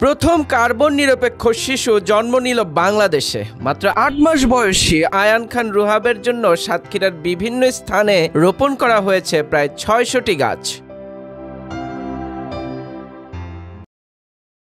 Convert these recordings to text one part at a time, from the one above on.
প্রথম কার্বন নিরপেক্ষ শিশু জন্ম নিল বাংলাদেশে। মাত্র ৮ মাস বয়সী আয়ান খান রুহাবের জন্য সাতক্ষীরার বিভিন্ন স্থানে রোপণ করা হয়েছে প্রায় ৬০০টি গাছ।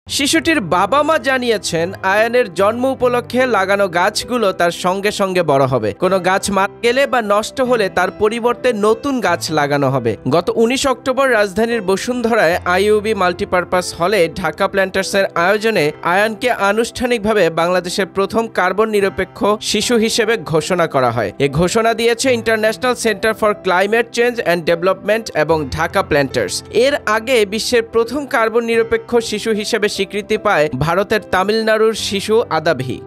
শিশুটির বাবা মা জানিয়েছেন, আয়ানের জন্ম উপলক্ষে লাগানো গাছগুলো তার সঙ্গে সঙ্গে বড় হবে। কোনো গাছ মারা গেলে বা নষ্ট হলে তার পরিবর্তে নতুন গাছ লাগানো হবে। গত ১৯ অক্টোবর রাজধানীর বসুন্ধরায় আইইউবি মাল্টিপারপাস হলে ঢাকা প্ল্যান্টার্সের আয়োজনে আয়ানকে আনুষ্ঠানিকভাবে বাংলাদেশের প্রথম কার্বন নিরপেক্ষ শিশু হিসেবে ঘোষণা করা হয়। এ ঘোষণা দিয়েছে international centre for climate change and development এবং ঢাকা প্ল্যান্টার্স। এর আগে বিশ্বের প্রথম কার্বন নিরপেক্ষ শিশু হিসেবে স্বীকৃতি পায় ভারতের তামিলনাড়ুর শিশু আদাভি।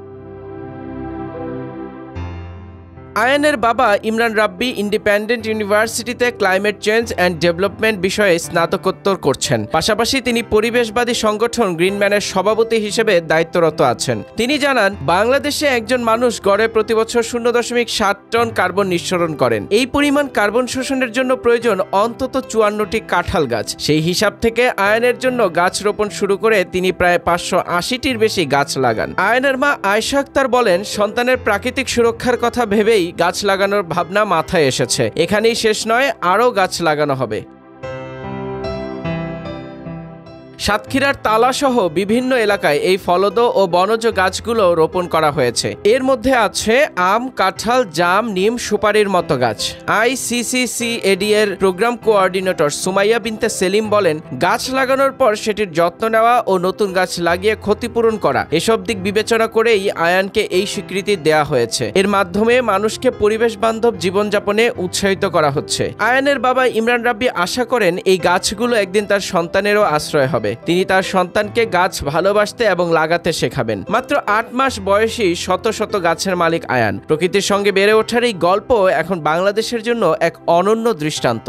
আয়ানের বাবা ইমরান রাব্বি ইন্ডিপেন্ডেন্ট ইউনিভার্সিটিতে ক্লাইমেট চেঞ্জ অ্যান্ড ডেভেলপমেন্ট বিষয়ে স্নাতকোত্তর করছেন। পাশাপাশি তিনি পরিবেশবাদী সংগঠন গ্রিনম্যানের সভাপতি হিসেবে দায়িত্বরত আছেন। তিনি জানান, বাংলাদেশে একজন মানুষ গড়ে প্রতি বছর 0.7 টন কার্বন নিঃসরণ করেন। এই পরিমাণ কার্বন শোষণের জন্য প্রয়োজন অন্তত 54টি কাঁঠাল গাছ। সেই হিসাব থেকে আয়ানের জন্য গাছ রোপণ শুরু করে তিনি প্রায় 580টির বেশি গাছ লাগান। আয়ানের মা আয়েশা আক্তার বলেন, সন্তানের প্রাকৃতিক সুরক্ষার কথা ভেবেই গাছ লাগানোর ভাবনা মাথায় এসেছে। এখানেই শেষ নয়, আরও গাছ লাগানো হবে। সাতক্ষীরার তালাসহ বিভিন্ন এলাকায় এই ফলদ ও বনজ গাছগুলো রোপণ করা হয়েছে। এর মধ্যে আছে আম, কাঁঠাল, জাম, নিম, সুপারির মতো গাছ। আইসিসিসিএডি এর প্রোগ্রাম কোঅর্ডিনেটর সুমাইয়া বিনতে সেলিম বলেন, গাছ লাগানোর পর সেটির যত্ন নেওয়া ও নতুন গাছ লাগিয়ে ক্ষতিপূরণ করা, এসব দিক বিবেচনা করেই আয়ানকে এই স্বীকৃতি দেয়া হয়েছে। এর মাধ্যমে মানুষকে পরিবেশ বান্ধব জীবনযাপনে উৎসাহিত করা হচ্ছে। আয়ানের বাবা ইমরান রাব্বি আশা করেন, এই গাছগুলো একদিন তার সন্তানেরও আশ্রয় হবে। তিনি তার সন্তানকে গাছ ভালোবাসতে এবং লাগাতে শেখাবেন। মাত্র ৮ মাস বয়সী শত শত গাছের মালিক আয়ান। প্রকৃতির সঙ্গে বেড়ে ওঠার এই গল্প এখন বাংলাদেশের জন্য এক অনন্য দৃষ্টান্ত।